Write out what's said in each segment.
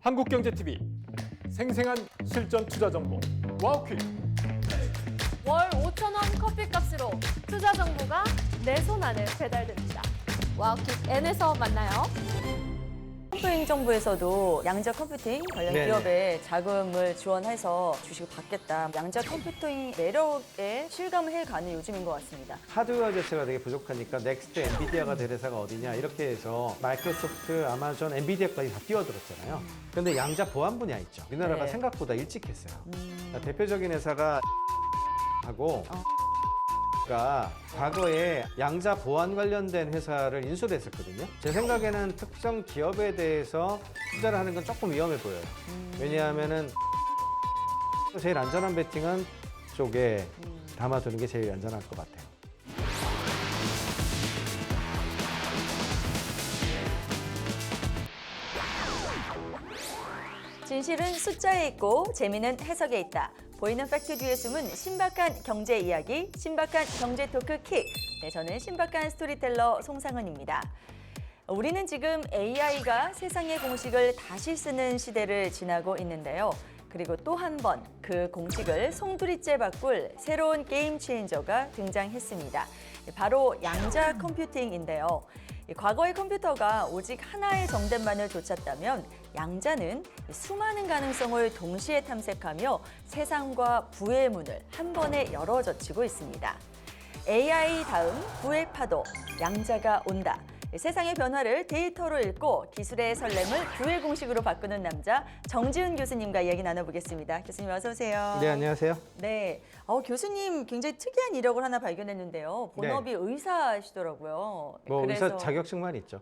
한국경제TV 생생한 실전 투자 정보 와우퀵. 월 5,000원 커피값으로 투자 정보가 내 손 안에 배달됩니다. 와우킥 N에서 만나요. 컴퓨터행정부에서도 양자 컴퓨팅 관련 네네. 기업에 자금을 지원해서 주식을 받겠다. 양자 컴퓨팅 매력에 실감을 해가는 요즘인 것 같습니다. 하드웨어 자체가 되게 부족하니까 넥스트 엔비디아가 될 회사가 어디냐 이렇게 해서 마이크로소프트, 아마존, 엔비디아까지 다 뛰어들었잖아요. 그런데 양자 보안 분야 있죠. 우리나라가 네. 생각보다 일찍 했어요. 대표적인 회사가 하고 가 과거에 양자 보안 관련된 회사를 인수를 했었거든요. 제 생각에는 특정 기업에 대해서 투자를 하는 건 조금 위험해 보여요. 왜냐하면은 제일 안전한 베팅은 쪽에 담아두는 게 제일 안전할 것 같아요. 진실은 숫자에 있고 재미는 해석에 있다. 보이는 팩트 뒤에 숨은 신박한 경제 이야기, 신박한 경제 토크 킥. 네, 저는 신박한 스토리텔러 송상은입니다. 우리는 지금 AI가 세상의 공식을 다시 쓰는 시대를 지나고 있는데요. 그리고 또 한 번 그 공식을 송두리째 바꿀 새로운 게임 체인저가 등장했습니다. 바로 양자 컴퓨팅인데요. 과거의 컴퓨터가 오직 하나의 정답만을 좇았다면 양자는 수많은 가능성을 동시에 탐색하며 세상과 부의 문을 한 번에 열어젖히고 있습니다. AI 다음 부의 파도, 양자가 온다. 세상의 변화를 데이터로 읽고 기술의 설렘을 부의 공식으로 바꾸는 남자 정지훈 교수님과 이야기 나눠보겠습니다. 교수님 어서 오세요. 네, 안녕하세요. 네, 교수님 굉장히 특이한 이력을 하나 발견했는데요. 본업이 의사시더라고요. 뭐 의사 자격증만 있죠.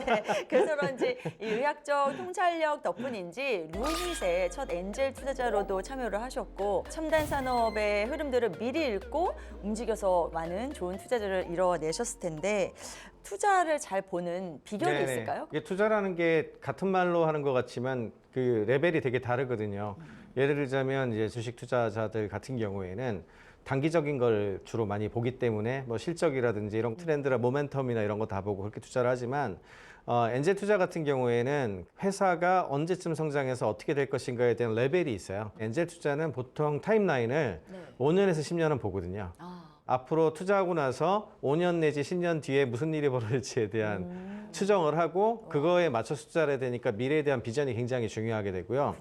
네, 그래서 그런지 이 의학적 통찰력 덕분인지 루닛의 첫 엔젤 투자자로도 참여를 하셨고 첨단 산업의 흐름들을 미리 읽고 움직여서 많은 좋은 투자들을 이뤄내셨을 텐데 투자를 잘 보는 비결이 네네. 있을까요? 이게 투자라는 게 같은 말로 하는 것 같지만 그 레벨이 되게 다르거든요. 예를 들자면 이제 주식 투자자들 같은 경우에는 단기적인 걸 주로 많이 보기 때문에 뭐 실적이라든지 이런 트렌드나 모멘텀이나 이런 거 다 보고 그렇게 투자를 하지만 엔젤 투자 같은 경우에는 회사가 언제쯤 성장해서 어떻게 될 것인가에 대한 레벨이 있어요. 엔젤 투자는 보통 타임라인을 5년에서 10년은 보거든요. 앞으로 투자하고 나서 5년 내지 10년 뒤에 무슨 일이 벌어질지에 대한 추정을 하고 그거에 맞춰 투자를 해야 되니까 미래에 대한 비전이 굉장히 중요하게 되고요.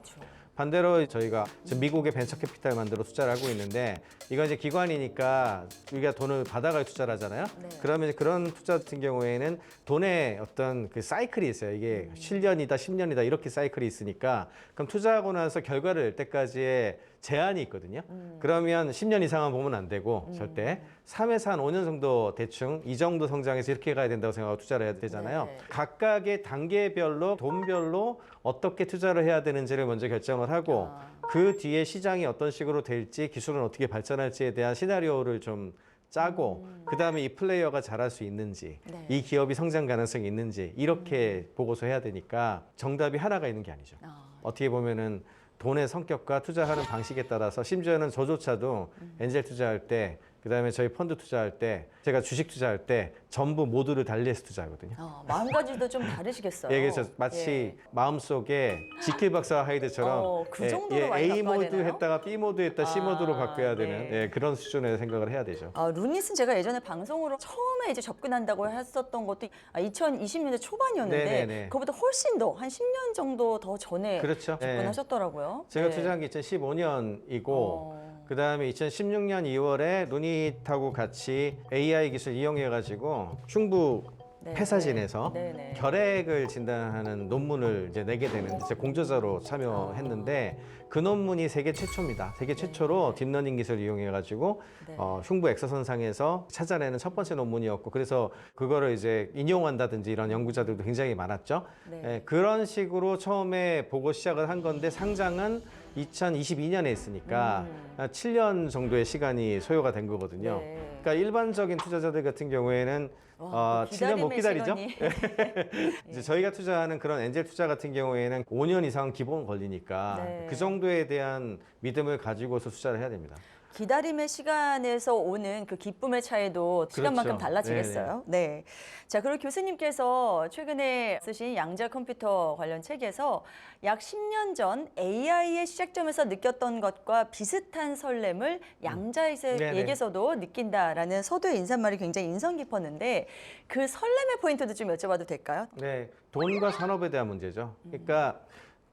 반대로 저희가 지금 미국의 벤처 캐피탈 만들어 투자를 하고 있는데 이건 이제 기관이니까 우리가 돈을 받아가지고 투자를 하잖아요. 그러면 이제 그런 투자 같은 경우에는 돈의 어떤 그 사이클이 있어요. 이게 7년이다, 10년이다 이렇게 사이클이 있으니까 그럼 투자하고 나서 결과를 낼 때까지의 제한이 있거든요. 그러면 10년 이상은 보면 안 되고 절대 3에서 한 5년 정도 대충 이 정도 성장해서 이렇게 가야 된다고 생각하고 투자를 해야 되잖아요. 네. 각각의 단계별로 돈별로 어떻게 투자를 해야 되는지를 먼저 결정을 하고 그 뒤에 시장이 어떤 식으로 될지 기술은 어떻게 발전할지에 대한 시나리오를 좀 짜고 그 다음에 이 플레이어가 잘할 수 있는지 네. 이 기업이 성장 가능성이 있는지 이렇게 보고서 해야 되니까 정답이 하나가 있는 게 아니죠. 어떻게 보면은 돈의 성격과 투자하는 방식에 따라서 심지어는 저조차도 엔젤 투자할 때 그다음에 저희 펀드 투자할 때 제가 주식 투자할 때 전부 모두를 달리해서 투자하거든요. 마음가짐도 좀 다르시겠어요. 예, 그래서 마치 예. 마음속에 지킬 박사와 하이드처럼 그 정도로 많이 A 바꿔야 모드 되나요? 했다가 B 모드 했다 C 모드로 바꿔야 되는 네. 그런 수준의 생각을 해야 되죠. 루닛은 제가 예전에 방송으로 처음에 이제 접근한다고 했었던 것도 2020년대 초반이었는데 네네네. 그거보다 훨씬 더 한 10년 정도 더 전에 그렇죠. 접근하셨더라고요. 제가 네. 투자한 게 2015년이고 그 다음에 2016년 2월에 루닛하고 같이 AI 기술 이용해가지고 흉부 네, 폐사진에서 네, 네. 결핵을 진단하는 논문을 이제 내게 되는데 제가 공저자로 참여했는데 그 논문이 세계 최초입니다. 세계 최초로 딥러닝 기술 이용해가지고 네. 흉부 엑서선상에서 찾아내는 첫 번째 논문이었고 그래서 그거를 이제 인용한다든지 이런 연구자들도 굉장히 많았죠. 네. 예, 그런 식으로 처음에 보고 시작을 한 건데 상장은 2022년에 했으니까 7년 정도의 시간이 소요가 된 거거든요. 네. 그러니까 일반적인 투자자들 같은 경우에는 와, 7년 못 기다림의 기다리죠. 시간이. 이제 저희가 투자하는 그런 엔젤 투자 같은 경우에는 5년 이상 기본 걸리니까 네. 그 정도에 대한 믿음을 가지고서 투자를 해야 됩니다. 기다림의 시간에서 오는 그 기쁨의 차이도 시간만큼 그렇죠. 달라지겠어요. 네. 자, 그리고 교수님께서 최근에 쓰신 양자 컴퓨터 관련 책에서 약 10년 전 AI의 시작점에서 느꼈던 것과 비슷한 설렘을 양자에서 네네. 얘기에서도 느낀다라는 서두의 인사말이 굉장히 인상 깊었는데 그 설렘의 포인트도 좀 여쭤봐도 될까요? 네, 돈과 산업에 대한 문제죠. 그러니까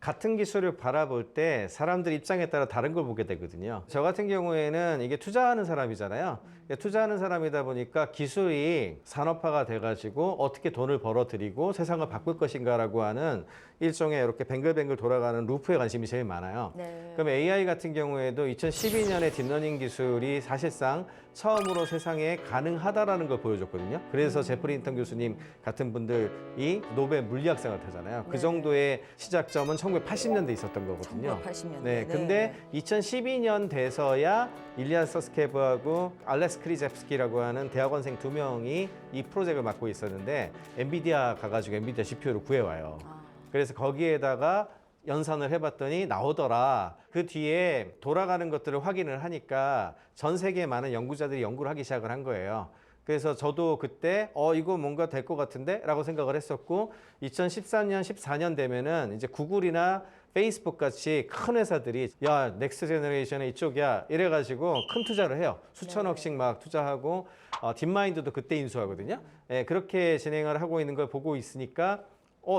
같은 기술을 바라볼 때 사람들 입장에 따라 다른 걸 보게 되거든요. 저 같은 경우에는 이게 투자하는 사람이잖아요. 투자하는 사람이다 보니까 기술이 산업화가 돼가지고 어떻게 돈을 벌어들이고 세상을 바꿀 것인가라고 하는 일종의 이렇게 뱅글뱅글 돌아가는 루프에 관심이 제일 많아요. 네. 그럼 AI 같은 경우에도 2012년에 딥러닝 기술이 사실상 처음으로 세상에 가능하다라는 걸 보여줬거든요. 그래서 제프리 힌턴 교수님 같은 분들이 노벨 물리학상을 타잖아요. 그 네. 정도의 시작점은 1980년대에 있었던 거거든요. 1980년대. 네, 근데 2012년 돼서야 일리안 서스케브하고 알렉스 크리제프스키라고 하는 대학원생 2명이 이 프로젝트를 맡고 있었는데 엔비디아 가가지고 엔비디아 GPU를 구해와요. 그래서 거기에다가 연산을 해봤더니 나오더라. 그 뒤에 돌아가는 것들을 확인을 하니까 전 세계에 많은 연구자들이 연구를 하기 시작을 한 거예요. 그래서 저도 그때 이거 뭔가 될 것 같은데? 라고 생각을 했었고 2013년, 14년 되면은 이제 구글이나 페이스북 같이 큰 회사들이 야, 넥스트 제너레이션은 이쪽이야. 이래가지고 큰 투자를 해요. 수천억씩 막 투자하고 딥마인드도 그때 인수하거든요. 예, 그렇게 진행을 하고 있는 걸 보고 있으니까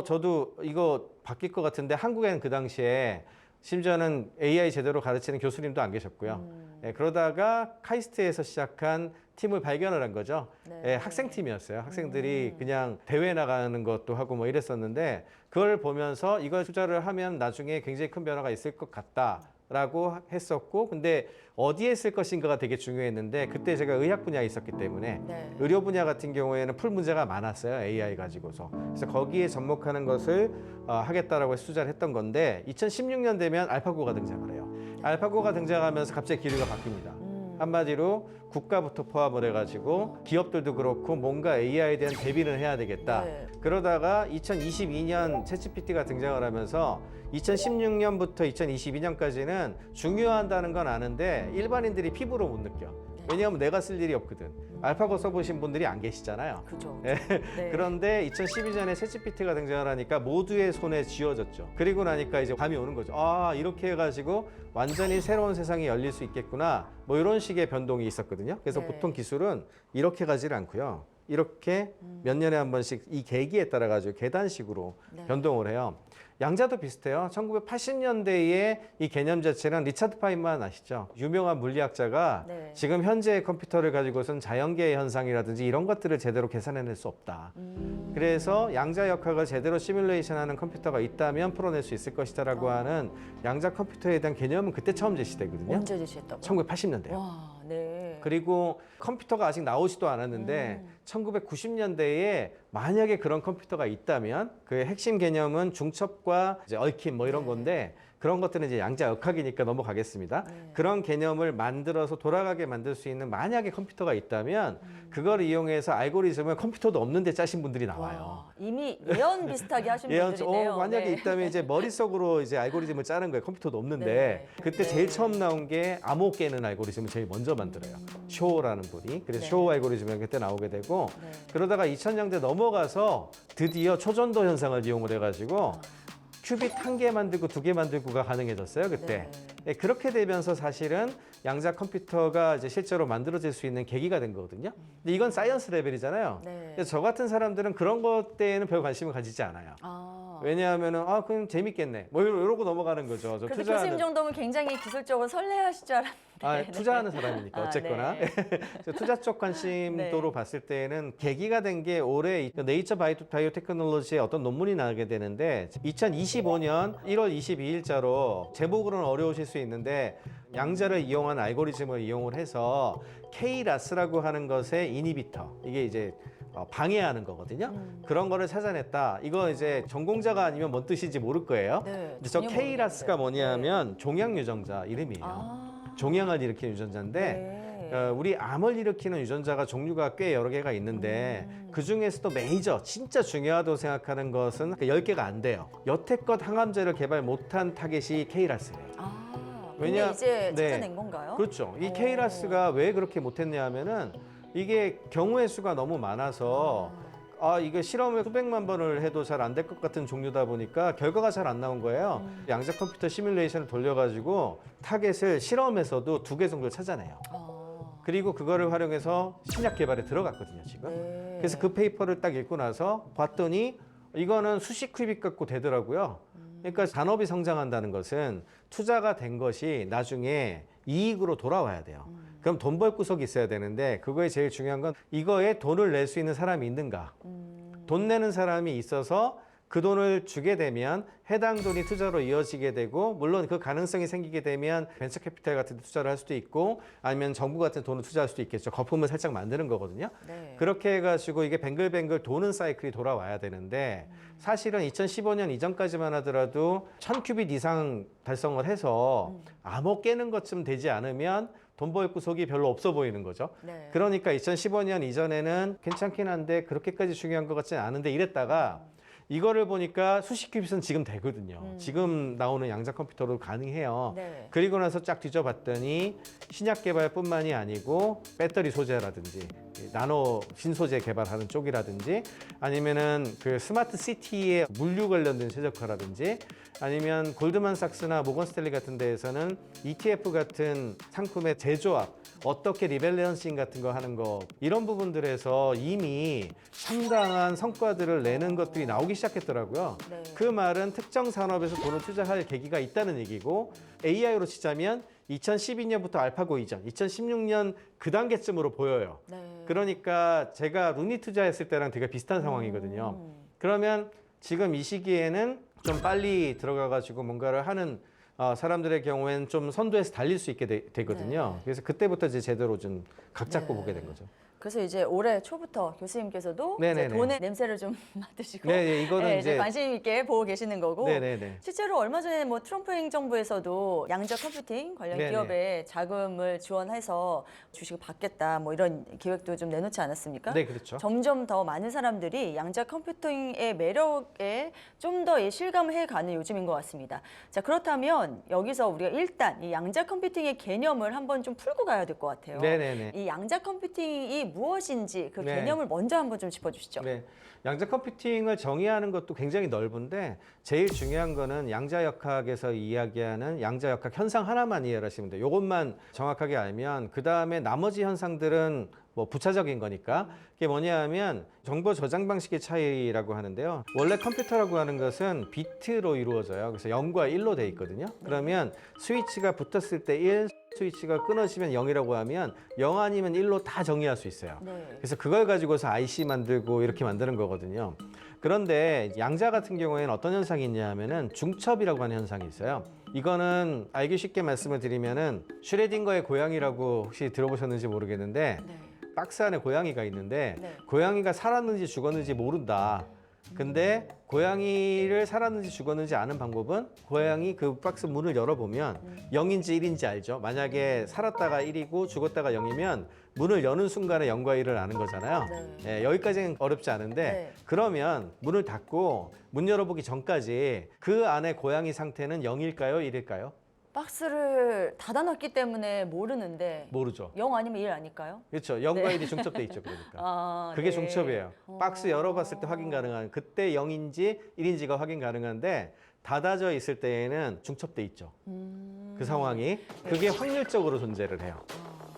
저도 이거 바뀔 것 같은데 한국에는 그 당시에 심지어는 AI 제대로 가르치는 교수님도 안 계셨고요. 예, 그러다가 카이스트에서 시작한 팀을 발견을 한 거죠. 네. 예, 학생팀이었어요. 학생들이 그냥 대회 나가는 것도 하고 뭐 이랬었는데 그걸 보면서 이걸 투자를 하면 나중에 굉장히 큰 변화가 있을 것 같다라고 했었고 근데 어디에 쓸 것인가가 되게 중요했는데 그때 제가 의학 분야에 있었기 때문에 네. 의료 분야 같은 경우에는 풀 문제가 많았어요. AI 가지고서. 그래서 거기에 접목하는 것을 하겠다라고 해서 투자를 했던 건데 2016년 되면 알파고가 등장을 해요. 알파고가 등장하면서 갑자기 기류가 바뀝니다. 한마디로 국가부터 포함을 해가지고 기업들도 그렇고 뭔가 AI에 대한 대비를 해야 되겠다. 네. 그러다가 2022년 챗GPT가 등장을 하면서 2016년부터 2022년까지는 중요하다는 건 아는데 일반인들이 피부로 못 느껴. 왜냐하면 내가 쓸 일이 없거든. 알파고 써보신 분들이 안 계시잖아요. 그죠. 네. 네. 그런데 2012년에 챗GPT가 등장을 하니까 모두의 손에 쥐어졌죠. 그리고 나니까 이제 감이 오는 거죠. 아, 이렇게 해가지고 완전히 새로운 세상이 열릴 수 있겠구나. 뭐 이런 식의 변동이 있었거든요. 그래서 네. 보통 기술은 이렇게 가지를 않고요. 이렇게 몇 년에 한 번씩 이 계기에 따라 가지고 계단식으로 네. 변동을 해요. 양자도 비슷해요. 1980년대에 이 개념 자체는 리차드 파인만 아시죠? 유명한 물리학자가 네. 지금 현재의 컴퓨터를 가지고서는 자연계의 현상이라든지 이런 것들을 제대로 계산해낼 수 없다. 그래서 양자 역학을 제대로 시뮬레이션하는 컴퓨터가 있다면 풀어낼 수 있을 것이다라고 하는 양자 컴퓨터에 대한 개념은 그때 처음 제시되거든요. 언제 제시했다고? 1980년대요. 와, 네. 그리고 컴퓨터가 아직 나오지도 않았는데 1990년대에 만약에 그런 컴퓨터가 있다면 그 핵심 개념은 중첩과 이제 얽힘 뭐 이런 네. 건데 그런 것들은 이제 양자 역학이니까 넘어가겠습니다. 네. 그런 개념을 만들어서 돌아가게 만들 수 있는 만약에 컴퓨터가 있다면 그걸 이용해서 알고리즘을 컴퓨터도 없는데 짜신 분들이 나와요. 와, 이미 예언 비슷하게 하신 예언, 분들이네요. 만약에 네. 있다면 이제 머릿속으로 이제 알고리즘을 짜는 거예요. 컴퓨터도 없는데. 네. 그때 네. 제일 처음 나온 게 암호 깨는 알고리즘을 제일 먼저 만들어요. 쇼라는 분이. 그래서 네. 쇼 알고리즘이 그때 나오게 되고 네. 그러다가 2000년대 넘어가서 드디어 초전도 현상을 이용을 해가지고 큐빗 1개 만들고 2개 만들고가 가능해졌어요, 그때. 네. 예, 그렇게 되면서 사실은 양자 컴퓨터가 이제 실제로 만들어질 수 있는 계기가 된 거거든요. 근데 이건 사이언스 레벨이잖아요. 네. 그래서 저 같은 사람들은 그런 것 때에는 별 관심을 가지지 않아요. 아. 왜냐하면은 그냥 재밌겠네. 뭐 이러고 넘어가는 거죠. 저 그래도 교수님 정도면 굉장히 기술적으로 설레하실 줄 알았는데. 투자하는 사람이니까 어쨌거나 네. 투자 쪽 관심도로 네. 봤을 때는 계기가 된 게 올해 네이처 바이오테크놀로지에 어떤 논문이 나오게 되는데 2025년 1월 22일자로 제목으로는 어려우실 수 있는데 양자를 이용한 알고리즘을 이용을 해서 KRAS라고 하는 것의 이니비터 이게 이제 방해하는 거거든요. 그런 거를 찾아냈다. 이거 이제 전공자가 아니면 뭔 뜻인지 모를 거예요. 네, 근데 저 전혀 KRAS가 모르겠는데. 뭐냐면 종양 유전자 이름이에요. 아. 종양을 일으키는 유전자인데 네. 우리 암을 일으키는 유전자가 종류가 꽤 여러 개가 있는데 그 중에서도 메이저 진짜 중요하다고 생각하는 것은 10개가 안 돼요. 여태껏 항암제를 개발 못한 타겟이 KRAS예요. 아. 근데 이제 네. 찾아낸 건가요? 그렇죠. 이 오. K라스가 왜 그렇게 못했냐 하면은 이게 경우의 수가 너무 많아서 이게 실험을 수백만 번을 해도 잘 안 될 것 같은 종류다 보니까 결과가 잘 안 나온 거예요. 양자 컴퓨터 시뮬레이션을 돌려가지고 타겟을 실험에서도 2개 정도 찾아내요. 그리고 그거를 활용해서 신약 개발에 들어갔거든요, 지금. 네. 그래서 그 페이퍼를 딱 읽고 나서 봤더니 이거는 수십 큐빅 갖고 되더라고요. 그러니까 산업이 성장한다는 것은 투자가 된 것이 나중에 이익으로 돌아와야 돼요. 그럼 돈 벌 구석이 있어야 되는데 그거에 제일 중요한 건 이거에 돈을 낼 수 있는 사람이 있는가. 돈 내는 사람이 있어서 그 돈을 주게 되면 해당 돈이 투자로 이어지게 되고 물론 그 가능성이 생기게 되면 벤처 캐피탈 같은 데 투자를 할 수도 있고 아니면 정부 같은 돈을 투자할 수도 있겠죠. 거품을 살짝 만드는 거거든요. 네. 그렇게 해가지고 이게 뱅글뱅글 도는 사이클이 돌아와야 되는데 사실은 2015년 이전까지만 하더라도 1000큐빗 이상 달성을 해서 암호 깨는 것쯤 되지 않으면 돈 벌 구석이 별로 없어 보이는 거죠. 네. 그러니까 2015년 이전에는 괜찮긴 한데 그렇게까지 중요한 것 같지는 않은데 이랬다가 이거를 보니까 수십 큐빗은 지금 되거든요. 지금 나오는 양자 컴퓨터로 가능해요. 네. 그리고 나서 쫙 뒤져봤더니 신약 개발뿐만이 아니고 배터리 소재라든지 나노 신소재 개발하는 쪽이라든지 아니면은 그 스마트 시티의 물류 관련된 최적화라든지 아니면 골드만삭스나 모건스탠리 같은 데에서는 ETF 같은 상품의 제조합 어떻게 리밸런싱 같은 거 하는 거 이런 부분들에서 이미 상당한 성과들을 내는 것들이 나오기 시작했더라고요. 네. 그 말은 특정 산업에서 돈을 투자할 계기가 있다는 얘기고 AI로 치자면 2012년부터 알파고 이전, 2016년 그 단계쯤으로 보여요. 네. 그러니까 제가 루니 투자했을 때랑 되게 비슷한 상황이거든요. 그러면 지금 이 시기에는 좀 빨리 들어가가지고 뭔가를 하는 사람들의 경우에는 좀 선두에서 달릴 수 있게 되거든요. 네. 그래서 그때부터 이제 제대로 좀 각 잡고 네. 보게 된 거죠. 그래서 이제 올해 초부터 교수님께서도 이제 네네네. 돈의 냄새를 좀 맡으시고 네, 이거는 네, 이제 관심 있게 보고 계시는 거고 네네네. 실제로 얼마 전에 뭐 트럼프 행정부에서도 양자 컴퓨팅 관련 네네. 기업에 자금을 지원해서 주식을 받겠다 뭐 이런 계획도 좀 내놓지 않았습니까? 네, 그렇죠. 점점 더 많은 사람들이 양자 컴퓨팅의 매력에 좀 더 실감을 해가는 요즘인 것 같습니다. 자, 그렇다면 여기서 우리가 일단 이 양자 컴퓨팅의 개념을 한번 좀 풀고 가야 될 것 같아요. 네네네. 이 양자 컴퓨팅이 무엇인지 그 네. 개념을 먼저 한번 좀 짚어주시죠. 네. 양자 컴퓨팅을 정의하는 것도 굉장히 넓은데 제일 중요한 거는 양자역학에서 이야기하는 양자역학 현상 하나만 이해를 하시면 돼요. 이것만 정확하게 알면 그 다음에 나머지 현상들은 뭐 부차적인 거니까 그게 뭐냐 하면 정보 저장 방식의 차이라고 하는데요. 원래 컴퓨터라고 하는 것은 비트로 이루어져요. 그래서 0과 1로 돼 있거든요. 그러면 스위치가 붙었을 때 1, 스위치가 끊어지면 0이라고 하면 0 아니면 1로 다 정의할 수 있어요. 네. 그래서 그걸 가지고서 IC 만들고 이렇게 만드는 거거든요. 그런데 양자 같은 경우에는 어떤 현상이 있냐 하면은 중첩이라고 하는 현상이 있어요. 이거는 알기 쉽게 말씀을 드리면은 슈레딩거의 고양이라고 혹시 들어보셨는지 모르겠는데 네. 박스 안에 고양이가 있는데 네. 고양이가 살았는지 죽었는지 모른다. 근데 고양이를 살았는지 죽었는지 아는 방법은 고양이 그 박스 문을 열어보면 0인지 1인지 알죠. 만약에 살았다가 1이고 죽었다가 0이면 문을 여는 순간에 0과 1을 아는 거잖아요. 네. 예, 여기까지는 어렵지 않은데 네. 그러면 문을 닫고 문 열어보기 전까지 그 안에 고양이 상태는 0일까요? 1일까요? 박스를 닫아놨기 때문에 모르는데 모르죠. 0 아니면 1 아닐까요? 그렇죠. 0과 네. 1이 중첩돼 있죠. 그러니까. 아, 그게 네. 중첩이에요. 박스 열어봤을 때 확인 가능한 그때 0인지 1인지가 확인 가능한데 닫아져 있을 때에는 중첩돼 있죠. 그 상황이 그게 확률적으로 존재를 해요.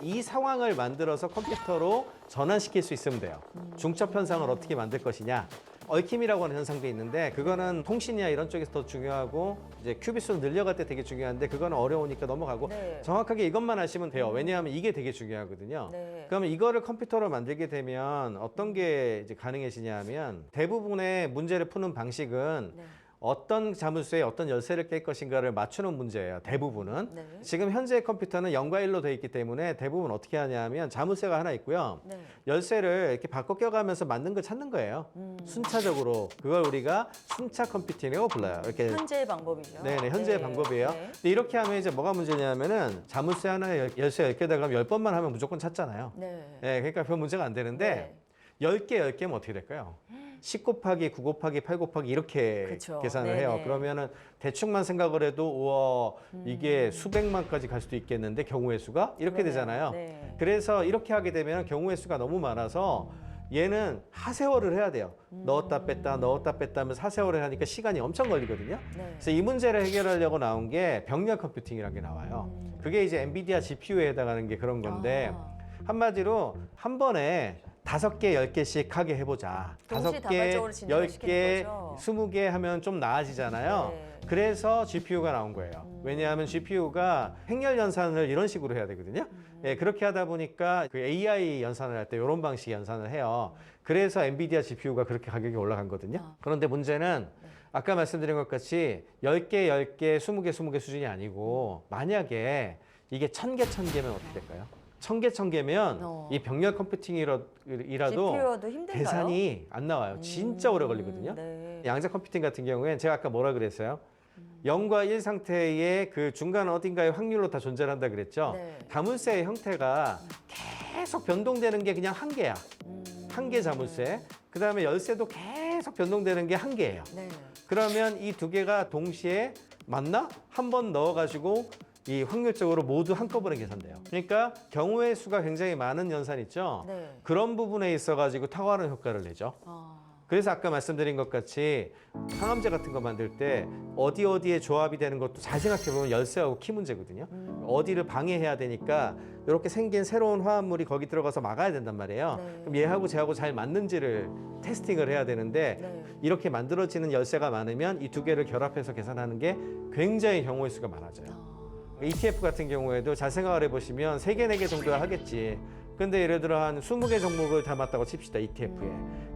이 상황을 만들어서 컴퓨터로 전환시킬 수 있으면 돼요. 중첩 현상을 어떻게 만들 것이냐. 얽힘이라고 하는 현상도 있는데 그거는 통신이나 이런 쪽에서 더 중요하고 이제 큐빗 수를 늘려갈 때 되게 중요한데 그거는 어려우니까 넘어가고 네. 정확하게 이것만 아시면 돼요. 왜냐하면 이게 되게 중요하거든요. 네. 그러면 이거를 컴퓨터로 만들게 되면 어떤 게 이제 가능해지냐면 대부분의 문제를 푸는 방식은 네. 어떤 자물쇠에 어떤 열쇠를 깰 것인가를 맞추는 문제예요. 대부분은. 네. 지금 현재 컴퓨터는 0과 1로 되어 있기 때문에 대부분 어떻게 하냐면 자물쇠가 하나 있고요. 네. 열쇠를 이렇게 바꿔 껴가면서 맞는 걸 찾는 거예요. 순차적으로. 그걸 우리가 순차 컴퓨팅이라고 불러요. 이렇게 현재의 방법이죠. 네네, 현재의 네. 방법이에요. 네. 근데 이렇게 하면 이제 뭐가 문제냐면은 자물쇠 하나에 열쇠 10개다 그러면 10번만 하면 무조건 찾잖아요. 네. 네, 그러니까 별 문제가 안 되는데 네. 10개, 10개면 어떻게 될까요? 10 곱하기 9 곱하기 8 곱하기 이렇게 그쵸. 계산을 네네. 해요. 그러면은 대충만 생각을 해도 우와 이게 수백만까지 갈 수도 있겠는데 경우의 수가 이렇게 그러네요. 되잖아요. 네. 그래서 이렇게 하게 되면 경우의 수가 너무 많아서 얘는 하세월을 해야 돼요. 넣었다 뺐다 넣었다 뺐다 하면서 하세월을 하니까 시간이 엄청 걸리거든요. 네. 그래서 이 문제를 해결하려고 나온 게 병렬 컴퓨팅이라는 게 나와요. 그게 이제 엔비디아 GPU에 해당하는 게 그런 건데 아. 한마디로 한 번에 5개, 10개씩 하게 해보자. 동시다발적으로 진행을 시키는 10개, 거죠. 20개 하면 좀 나아지잖아요. 네. 그래서 GPU가 나온 거예요. 왜냐하면 GPU가 행렬 연산을 이런 식으로 해야 되거든요. 예, 그렇게 하다 보니까 그 AI 연산을 할 때 이런 방식의 연산을 해요. 그래서 엔비디아 GPU가 그렇게 가격이 올라간 거거든요. 그런데 문제는 아까 말씀드린 것 같이 10개, 10개, 20개, 20개 수준이 아니고 만약에 이게 1000개, 1000개면 어떻게 될까요? 1000개, 1000개면 이 병렬 컴퓨팅이라도 GPU도 힘든가요? 계산이 안 나와요. 진짜 오래 걸리거든요. 네. 양자 컴퓨팅 같은 경우에는 제가 아까 뭐라 그랬어요? 0과 1 상태의 그 중간 어딘가의 확률로 다 존재한다 그랬죠. 네. 자물쇠의 형태가 계속 변동되는 게 그냥 한 개야. 한 개 자물쇠. 그다음에 열쇠도 계속 변동되는 게 한 개예요. 네. 그러면 이 두 개가 동시에 맞나? 한 번 넣어가지고 이 확률적으로 모두 한꺼번에 계산돼요. 그러니까 경우의 수가 굉장히 많은 연산 있죠. 네. 그런 부분에 있어가지고 탁월한 효과를 내죠. 그래서 아까 말씀드린 것 같이 항암제 같은 거 만들 때 어디에 조합이 되는 것도 잘 생각해 보면 열쇠하고 키 문제거든요. 어디를 방해해야 되니까 이렇게 생긴 새로운 화합물이 거기 들어가서 막아야 된단 말이에요. 네. 그럼 얘하고 쟤하고 잘 맞는지를 테스팅을 해야 되는데 네. 이렇게 만들어지는 열쇠가 많으면 이 두 개를 결합해서 계산하는 게 굉장히 경우의 수가 많아져요. ETF 같은 경우에도 잘 생각을 해보시면 3개, 4개 정도야 하겠지. 근데 예를 들어 한 20개 종목을 담았다고 칩시다, ETF에.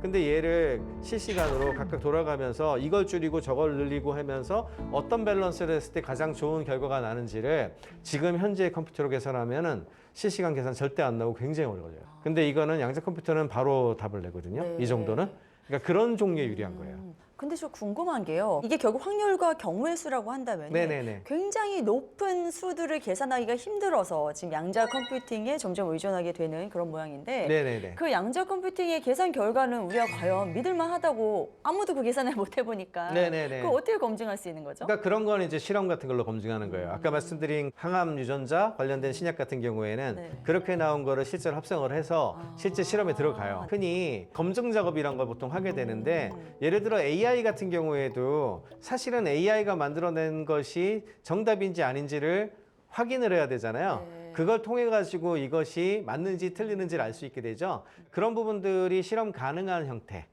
근데 얘를 실시간으로 각각 돌아가면서 이걸 줄이고 저걸 늘리고 하면서 어떤 밸런스를 했을 때 가장 좋은 결과가 나는지를 지금 현재 컴퓨터로 계산하면은 실시간 계산 절대 안 나오고 굉장히 오래 걸려요. 근데 이거는 양자 컴퓨터는 바로 답을 내거든요. 네. 이 정도는. 그러니까 그런 종류에 유리한 거예요. 근데 저 궁금한 게요. 이게 결국 확률과 경우의 수라고 한다면 네네네. 굉장히 높은 수들을 계산하기가 힘들어서 지금 양자 컴퓨팅에 점점 의존하게 되는 그런 모양인데 네네네. 그 양자 컴퓨팅의 계산 결과는 우리가 과연 믿을만하다고 아무도 그 계산을 못 해보니까 네네네. 그걸 어떻게 검증할 수 있는 거죠? 그러니까 그런 건 이제 실험 같은 걸로 검증하는 거예요. 아까 말씀드린 항암 유전자 관련된 신약 같은 경우에는 네. 그렇게 나온 거를 실제로 합성을 해서 실제 실험에 들어가요. 흔히 검증 작업이란 걸 보통 하게 되는데 예를 들어 AI 같은 경우에도 사실은 AI가 만들어낸 것이 정답인지 아닌지를 확인을 해야 되잖아요. 네. 그걸 통해 가지고 이것이 맞는지 틀리는지를 알 수 있게 되죠. 그런 부분들이 실험 가능한 형태.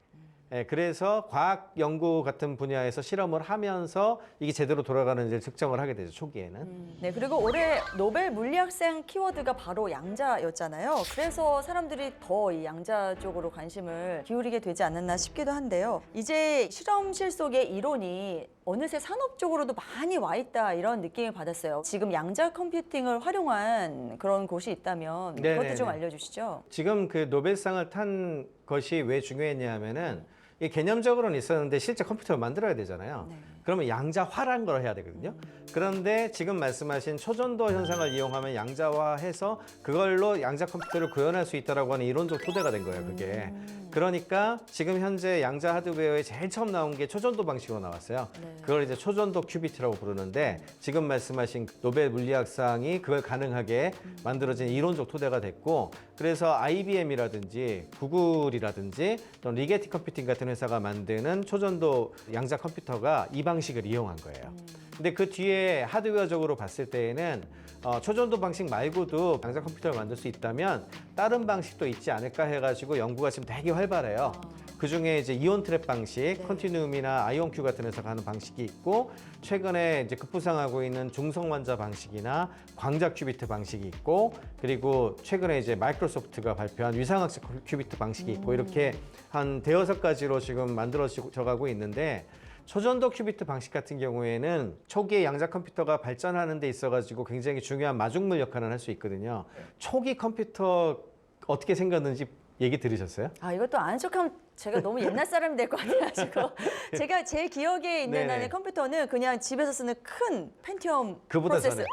예, 그래서 과학 연구 같은 분야에서 실험을 하면서 이게 제대로 돌아가는지를 측정을 하게 되죠, 초기에는. 네, 그리고 올해 노벨 물리학상 키워드가 바로 양자였잖아요. 그래서 사람들이 더 이 양자 쪽으로 관심을 기울이게 되지 않았나 싶기도 한데요. 이제 실험실 속의 이론이 어느새 산업 쪽으로도 많이 와 있다 이런 느낌을 받았어요. 지금 양자 컴퓨팅을 활용한 그런 곳이 있다면 그것도 네네네. 좀 알려주시죠. 지금 그 노벨상을 탄 것이 왜 중요했냐 하면은 이 개념적으로는 있었는데 실제 컴퓨터를 만들어야 되잖아요. 네. 그러면 양자화라는 걸 해야 되거든요. 그런데 지금 말씀하신 초전도 현상을 이용하면 양자화해서 그걸로 양자 컴퓨터를 구현할 수 있다라고 하는 이론적 토대가 된 거예요, 그게. 그러니까 지금 현재 양자 하드웨어에 제일 처음 나온 게 초전도 방식으로 나왔어요. 네. 그걸 이제 초전도 큐비트라고 부르는데 지금 말씀하신 노벨 물리학상이 그걸 가능하게 만들어진 이론적 토대가 됐고 그래서 IBM이라든지 구글이라든지 또 리게티 컴퓨팅 같은 회사가 만드는 초전도 양자 컴퓨터가 이 방식을 이용한 거예요. 근데 그 뒤에 하드웨어적으로 봤을 때에는 초전도 방식 말고도 양자 컴퓨터를 만들 수 있다면 다른 방식도 있지 않을까 해가지고 연구가 지금 되게 활발해요. 그 중에 이제 이온 트랩 방식, 컨티누움이나 아이온큐 같은 회사가 하는 방식이 있고 최근에 이제 급부상하고 있는 중성 환자 방식이나 광자 큐비트 방식이 있고 그리고 최근에 이제 마이크로소프트가 발표한 위상학습 큐비트 방식이 있고 이렇게 한 대여섯 가지로 지금 만들어져 가고 있는데 초전도 큐비트 방식 같은 경우에는 초기에 양자 컴퓨터가 발전하는 데 있어가지고 굉장히 중요한 마중물 역할을 할 수 있거든요. 초기 컴퓨터 어떻게 생겼는지 얘기 들으셨어요? 아, 이것도 아는 척하면 제가 너무 옛날 사람이 될 것 같아가지고 제가 제 기억에 있는 네네. 한의 컴퓨터는 그냥 집에서 쓰는 큰 펜티엄 그보다 프로세서. 전에.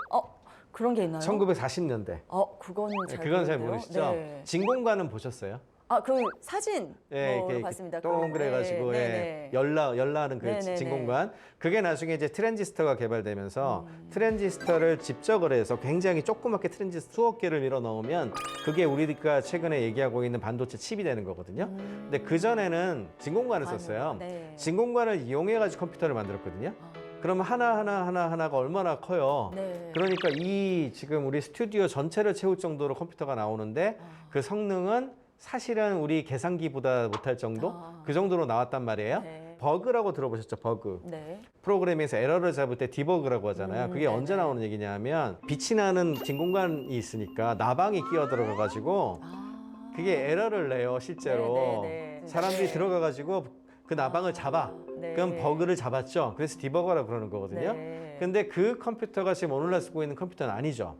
그런 게 있나요? 1940년대. 그건 잘 그건 잘 모르겠네요. 모르시죠? 네. 진공관은 보셨어요? 아, 그 사진 예, 뭐 이렇게 봤습니다. 동그래가지고 네, 열나는 그 네네네. 진공관. 그게 나중에 이제 트랜지스터가 개발되면서 트랜지스터를 집적을 해서 굉장히 조그맣게 트랜지스터 수억 개를 밀어 넣으면 그게 우리가 최근에 얘기하고 있는 반도체 칩이 되는 거거든요. 근데 그 전에는 진공관을 썼어요. 네. 진공관을 이용해가지고 컴퓨터를 만들었거든요. 그러면 하나가 얼마나 커요. 네. 그러니까 이 지금 우리 스튜디오 전체를 채울 정도로 컴퓨터가 나오는데 그 성능은 사실은 우리 계산기보다 못할 정도? 그 정도로 나왔단 말이에요. 네. 버그라고 들어보셨죠? 버그. 네. 프로그램에서 에러를 잡을 때 디버그라고 하잖아요. 그게 네네. 언제 나오는 얘기냐면 빛이 나는 진공관이 있으니까 나방이 끼어 들어가가지고 아. 그게 에러를 내요, 실제로. 네네네. 사람들이 네. 들어가가지고 그 나방을 잡아. 네. 그럼 버그를 잡았죠. 그래서 디버거라고 그러는 거거든요. 네. 근데 그 컴퓨터가 지금 오늘날 쓰고 있는 컴퓨터는 아니죠.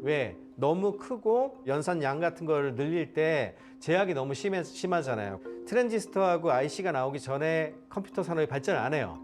왜? 너무 크고 연산 양 같은 걸 늘릴 때 제약이 너무 심하잖아요. 트랜지스터하고 IC가 나오기 전에 컴퓨터 산업이 발전을 안 해요.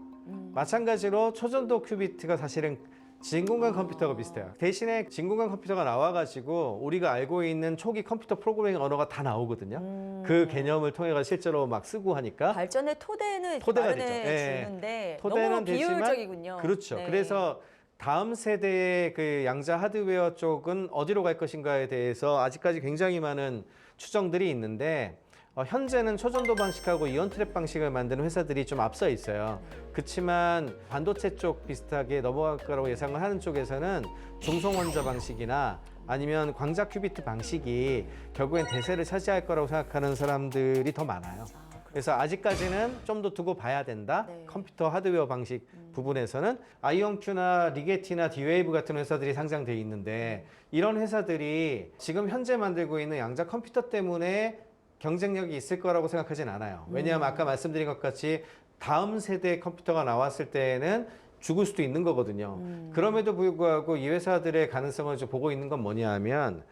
마찬가지로 초전도 큐비트가 사실은 진공관 컴퓨터가 비슷해요. 대신에 진공관 컴퓨터가 나와가지고 우리가 알고 있는 초기 컴퓨터 프로그래밍 언어가 다 나오거든요. 그 개념을 통해서 실제로 막 쓰고 하니까 발전의 토대는 토대가 마련해 되죠. 예. 주는데 토대는 너무 되지만 비효율적이군요. 그렇죠. 네. 그래서 다음 세대의 그 양자 하드웨어 쪽은 어디로 갈 것인가에 대해서 아직까지 굉장히 많은 추정들이 있는데 현재는 초전도 방식하고 이온 트랩 방식을 만드는 회사들이 좀 앞서 있어요. 그렇지만 반도체 쪽 비슷하게 넘어갈 거라고 예상을 하는 쪽에서는 중성 원자 방식이나 아니면 광자 큐비트 방식이 결국엔 대세를 차지할 거라고 생각하는 사람들이 더 많아요. 그래서 아직까지는 좀 더 두고 봐야 된다. 네. 컴퓨터 하드웨어 방식 부분에서는 아이온큐나 리게티나 디웨이브 같은 회사들이 상장돼 있는데 이런 회사들이 지금 현재 만들고 있는 양자 컴퓨터 때문에 경쟁력이 있을 거라고 생각하진 않아요. 왜냐하면 아까 말씀드린 것 같이 다음 세대 컴퓨터가 나왔을 때에는 죽을 수도 있는 거거든요. 그럼에도 불구하고 이 회사들의 가능성을 좀 보고 있는 건 뭐냐 하면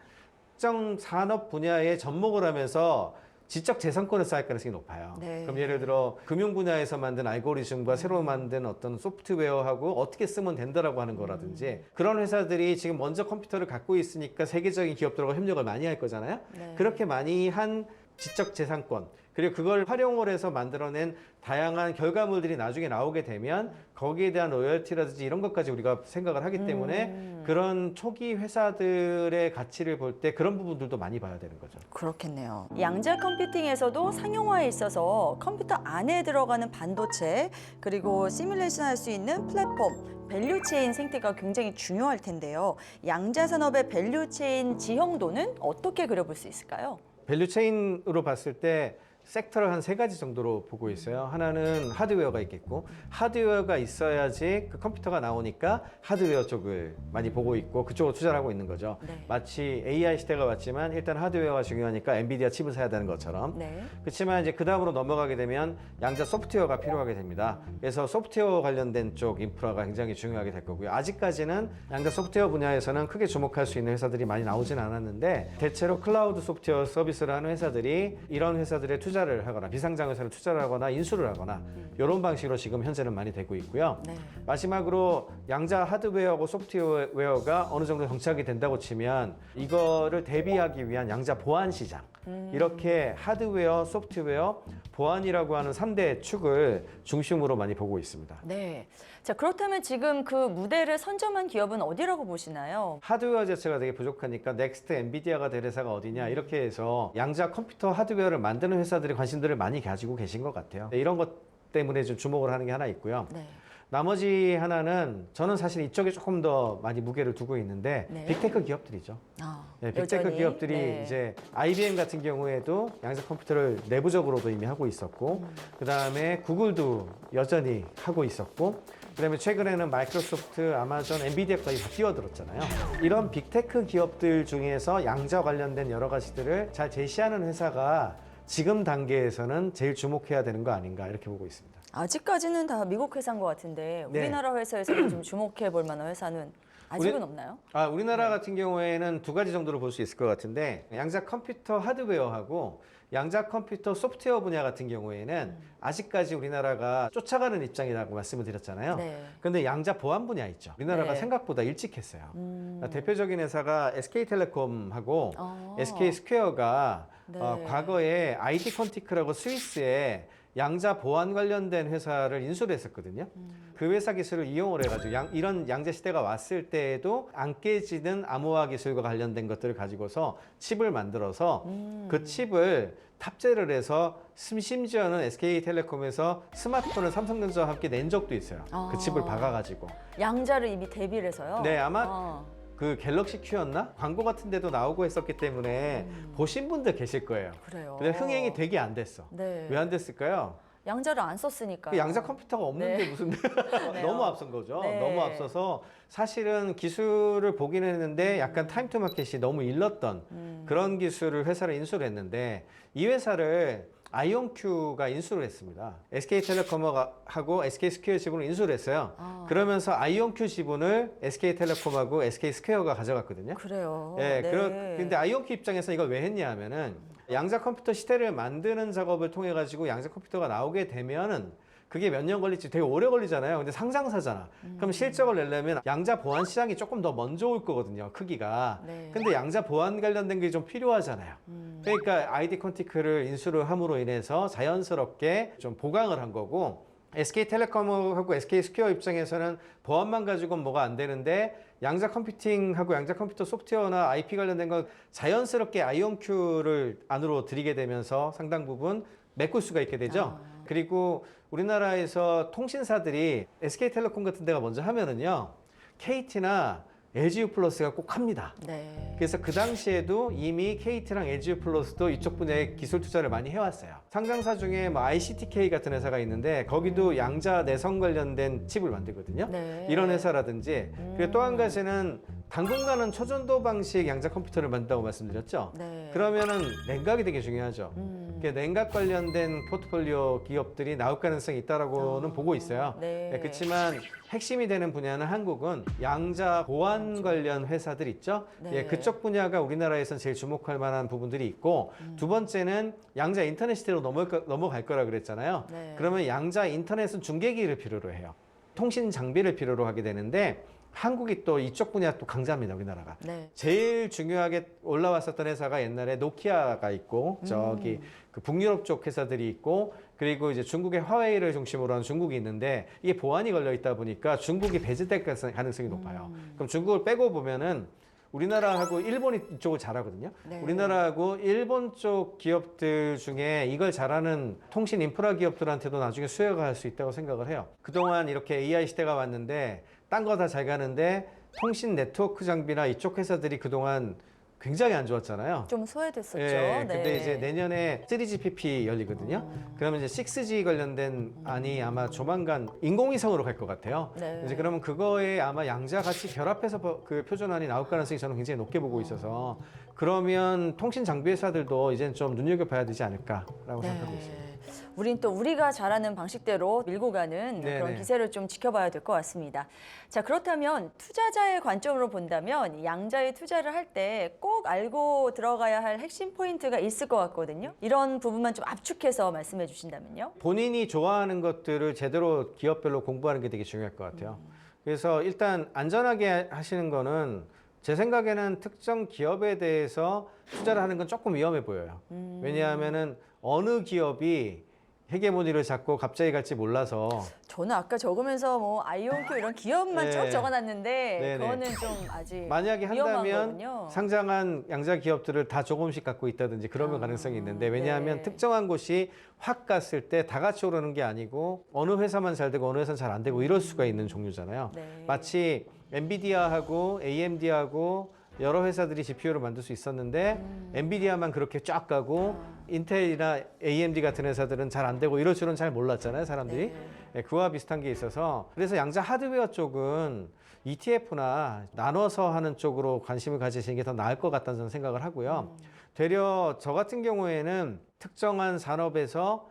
특정 산업 분야에 접목을 하면서 지적 재산권을 쌓을 가능성이 높아요. 네. 그럼 예를 들어 금융 분야에서 만든 알고리즘과 새로 만든 어떤 소프트웨어하고 어떻게 쓰면 된다라고 하는 거라든지 그런 회사들이 지금 먼저 컴퓨터를 갖고 있으니까 세계적인 기업들하고 협력을 많이 할 거잖아요. 네. 그렇게 많이 한 지적 재산권 그리고 그걸 활용을 해서 만들어낸 다양한 결과물들이 나중에 나오게 되면 거기에 대한 로열티라든지 이런 것까지 우리가 생각을 하기 때문에 그런 초기 회사들의 가치를 볼 때 그런 부분들도 많이 봐야 되는 거죠. 그렇겠네요. 양자 컴퓨팅에서도 상용화에 있어서 컴퓨터 안에 들어가는 반도체 그리고 시뮬레이션 할 수 있는 플랫폼 밸류체인 생태가 굉장히 중요할 텐데요. 양자 산업의 밸류체인 지형도는 어떻게 그려볼 수 있을까요? 밸류체인으로 봤을 때 섹터를 한 세 가지 정도로 보고 있어요. 하나는 하드웨어가 있겠고 하드웨어가 있어야지 그 컴퓨터가 나오니까 하드웨어 쪽을 많이 보고 있고 그쪽으로 투자를 하고 있는 거죠. 네. 마치 AI 시대가 왔지만 일단 하드웨어가 중요하니까 엔비디아 칩을 사야 되는 것처럼 네. 그렇지만 이제 그 다음으로 넘어가게 되면 양자 소프트웨어가 필요하게 됩니다. 그래서 소프트웨어 관련된 쪽 인프라가 굉장히 중요하게 될 거고요. 아직까지는 양자 소프트웨어 분야에서는 크게 주목할 수 있는 회사들이 많이 나오진 않았는데 대체로 클라우드 소프트웨어 서비스를 하는 회사들이 이런 회사들의 투자를 하거나 비상장 회사를 투자를 하거나 인수를 하거나 이런 방식으로 지금 현재는 많이 되고 있고요. 네. 마지막으로 양자 하드웨어하고 소프트웨어가 어느 정도 정착이 된다고 치면 이거를 대비하기 위한 양자 보안 시장 이렇게 하드웨어, 소프트웨어, 보안이라고 하는 3대 축을 중심으로 많이 보고 있습니다. 네. 자, 그렇다면 지금 그 무대를 선점한 기업은 어디라고 보시나요? 하드웨어 자체가 되게 부족하니까 넥스트 엔비디아가 될 회사가 어디냐 이렇게 해서 양자 컴퓨터 하드웨어를 만드는 회사들이 관심들을 많이 가지고 계신 것 같아요. 네, 이런 것 때문에 좀 주목을 하는 게 하나 있고요. 네. 나머지 하나는 저는 사실 이쪽에 조금 더 많이 무게를 두고 있는데 네. 빅테크 기업들이죠. 아, 네, 빅테크 여전히? 기업들이 네. 이제 IBM 같은 경우에도 양자 컴퓨터를 내부적으로도 이미 하고 있었고 그다음에 구글도 여전히 하고 있었고 그다음에 최근에는 마이크로소프트, 아마존, 엔비디아까지 다 뛰어들었잖아요. 이런 빅테크 기업들 중에서 양자 관련된 여러 가지들을 잘 제시하는 회사가 지금 단계에서는 제일 주목해야 되는 거 아닌가 이렇게 보고 있습니다. 아직까지는 다 미국 회사인 것 같은데 네. 우리나라 회사에서는 좀 주목해 볼 만한 회사는 아직은 없나요? 우리나라 같은 경우에는 두 가지 정도로 볼 수 있을 것 같은데 양자 컴퓨터 하드웨어하고 양자 컴퓨터 소프트웨어 분야 같은 경우에는 아직까지 우리나라가 쫓아가는 입장이라고 말씀을 드렸잖아요. 네. 근데 양자 보안 분야 있죠. 우리나라가 네. 생각보다 일찍 했어요. 대표적인 회사가 SK텔레콤하고 어. SK스퀘어가 네. 과거에 ID 콘티크라고 스위스에 양자 보안 관련된 회사를 인수를 했었거든요. 그 회사 기술을 이용을 해가지고 이런 양자 시대가 왔을 때에도 안 깨지는 암호화 기술과 관련된 것들을 가지고서 칩을 만들어서 그 칩을 탑재를 해서 심지어는 SK텔레콤에서 스마트폰을 삼성전자와 함께 낸 적도 있어요. 그 칩을 박아가지고. 양자를 이미 대비를 해서요. 네, 아마 그 갤럭시 Q였나? 광고 같은 데도 나오고 했었기 때문에 보신 분들 계실 거예요. 그래요. 근데 흥행이 되게 안 됐어. 네. 왜 안 됐을까요? 양자를 안 썼으니까. 그 양자 컴퓨터가 없는데 네. 무슨 그러네요. 너무 앞선 거죠. 네. 너무 앞서서 사실은 기술을 보긴 했는데 약간 타임 투 마켓이 너무 일렀던 그런 기술을 회사를 인수를 했는데 이 회사를 아이온큐가 인수를 했습니다. SK텔레콤하고 SK스퀘어 지분을 인수를 했어요. 그러면서 아이온큐 지분을 SK텔레콤하고 SK스퀘어가 가져갔거든요. 그래요. 예, 네. 근데 아이온큐 입장에서 이걸 왜 했냐 하면은 양자 컴퓨터 시대를 만드는 작업을 통해 가지고 양자 컴퓨터가 나오게 되면은 그게 몇 년 걸릴지 되게 오래 걸리잖아요. 근데 상장사잖아. 그럼 실적을 내려면 양자 보안 시장이 조금 더 먼저 올 거거든요. 크기가. 네. 근데 양자 보안 관련된 게 좀 필요하잖아요. 그러니까 아이디 콘티크를 인수를 함으로 인해서 자연스럽게 좀 보강을 한 거고 SK텔레콤하고 SK스퀘어 입장에서는 보안만 가지고는 뭐가 안 되는데 양자 컴퓨팅하고 양자 컴퓨터 소프트웨어나 IP 관련된 건 자연스럽게 아이온큐를 안으로 들이게 되면서 상당 부분 메꿀 수가 있게 되죠. 그리고 우리나라에서 통신사들이 SK텔레콤 같은 데가 먼저 하면은요. KT나 LGU+가 꼭 합니다. 네. 그래서 그 당시에도 이미 KT랑 LGU+도 이쪽 분야에 기술 투자를 많이 해왔어요. 상장사 중에 뭐 ICTK 같은 회사가 있는데 거기도 양자 내성 관련된 칩을 만들거든요. 네. 이런 회사라든지 그리고 또 한 가지는 당분간은 초전도 방식 양자 컴퓨터를 만든다고 말씀드렸죠. 네. 그러면은 냉각이 되게 중요하죠. 냉각 관련된 포트폴리오 기업들이 나올 가능성이 있다라고는 보고 있어요. 네. 그렇지만 핵심이 되는 분야는 한국은 양자 보안 관련 회사들 있죠. 네. 예, 그쪽 분야가 우리나라에서는 제일 주목할 만한 부분들이 있고 두 번째는 양자 인터넷 시대로 넘어갈 거라 그랬잖아요. 네. 그러면 양자 인터넷은 중계기를 필요로 해요. 통신 장비를 필요로 하게 되는데 한국이 또 이쪽 분야 또 강자입니다, 우리나라가. 네. 제일 중요하게 올라왔었던 회사가 옛날에 노키아가 있고 저기 그 북유럽 쪽 회사들이 있고 그리고 이제 중국의 화웨이를 중심으로 하는 중국이 있는데 이게 보안이 걸려 있다 보니까 중국이 배제될 가능성이 높아요. 그럼 중국을 빼고 보면은 우리나라하고 일본이 이쪽을 잘하거든요. 네. 우리나라하고 일본 쪽 기업들 중에 이걸 잘하는 통신 인프라 기업들한테도 나중에 수혜가 갈 수 있다고 생각을 해요. 그동안 이렇게 AI 시대가 왔는데 딴 거 다 잘 가는데 통신 네트워크 장비나 이쪽 회사들이 그동안 굉장히 안 좋았잖아요. 좀 소외됐었죠. 예, 근데 네. 이제 내년에 3GPP 열리거든요. 그러면 이제 6G 관련된 안이 아마 조만간 인공위성으로 갈 것 같아요. 네. 이제 그러면 그거에 아마 양자 같이 결합해서 그 표준안이 나올 가능성이 저는 굉장히 높게 보고 있어서 그러면 통신 장비 회사들도 이제는 좀 눈여겨봐야 되지 않을까라고 생각하고 있습니다. 우린 또 우리가 잘하는 방식대로 밀고 가는 네네. 그런 기세를 좀 지켜봐야 될 것 같습니다. 자, 그렇다면 투자자의 관점으로 본다면 양자에 투자를 할 때 꼭 알고 들어가야 할 핵심 포인트가 있을 것 같거든요. 이런 부분만 좀 압축해서 말씀해 주신다면요. 본인이 좋아하는 것들을 제대로 기업별로 공부하는 게 되게 중요할 것 같아요. 그래서 일단 안전하게 하시는 거는 제 생각에는 특정 기업에 대해서 투자를 하는 건 조금 위험해 보여요. 왜냐하면은 어느 기업이 헤게모니를 잡고 갑자기 갈지 몰라서 저는 아까 적으면서 뭐 아이온큐 이런 기업만 네. 쭉 적어놨는데 네네. 그거는 좀 아직 만약에 위험한 한다면 거군요. 상장한 양자 기업들을 다 조금씩 갖고 있다든지 그러면 가능성이 있는데 왜냐하면 네. 특정한 곳이 확 갔을 때 다 같이 오르는 게 아니고 어느 회사만 잘 되고 어느 회사는 잘 안 되고 이럴 수가 있는 종류잖아요. 네. 마치 엔비디아하고 AMD하고 여러 회사들이 GPU를 만들 수 있었는데 엔비디아만 그렇게 쫙 가고 인텔이나 AMD 같은 회사들은 잘 안 되고 이럴 줄은 잘 몰랐잖아요, 사람들이. 네. 예, 그와 비슷한 게 있어서 그래서 양자 하드웨어 쪽은 ETF나 나눠서 하는 쪽으로 관심을 가지시는 게 더 나을 것 같다는 저는 생각을 하고요. 되려 저 같은 경우에는 특정한 산업에서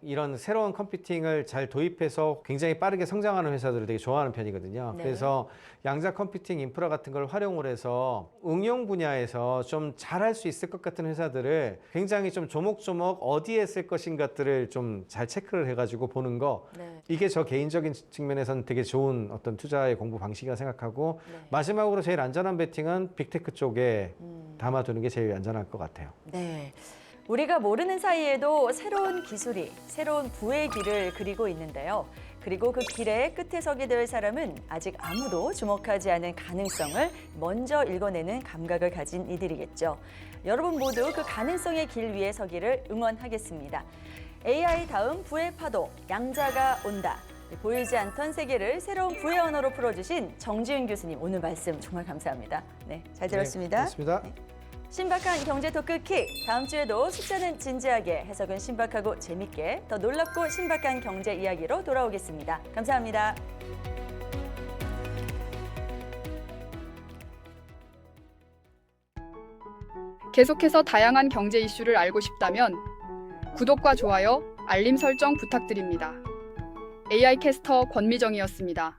이런 새로운 컴퓨팅을 잘 도입해서 굉장히 빠르게 성장하는 회사들을 되게 좋아하는 편이거든요. 네. 그래서 양자 컴퓨팅 인프라 같은 걸 활용을 해서 응용 분야에서 좀 잘할 수 있을 것 같은 회사들을 굉장히 좀 조목조목 어디에 쓸 것인가들을 좀 잘 체크를 해가지고 보는 거 네. 이게 저 개인적인 측면에서는 되게 좋은 어떤 투자의 공부 방식이라 생각하고 네. 마지막으로 제일 안전한 베팅은 빅테크 쪽에 담아두는 게 제일 안전할 것 같아요. 네. 우리가 모르는 사이에도 새로운 기술이 새로운 부의 길을 그리고 있는데요. 그리고 그 길의 끝에 서게 될 사람은 아직 아무도 주목하지 않은 가능성을 먼저 읽어내는 감각을 가진 이들이겠죠. 여러분 모두 그 가능성의 길 위에 서기를 응원하겠습니다. AI 다음 부의 파도, 양자가 온다. 보이지 않던 세계를 새로운 부의 언어로 풀어주신 정지윤 교수님, 오늘 말씀 정말 감사합니다. 네, 잘 들었습니다. 네, 고맙습니다. 신박한 경제 토크 킥. 다음 주에도 숫자는 진지하게, 해석은 신박하고 재밌게, 더 놀랍고 신박한 경제 이야기로 돌아오겠습니다. 감사합니다. 계속해서 다양한 경제 이슈를 알고 싶다면 구독과 좋아요, 알림 설정 부탁드립니다. AI 캐스터 권미정이었습니다.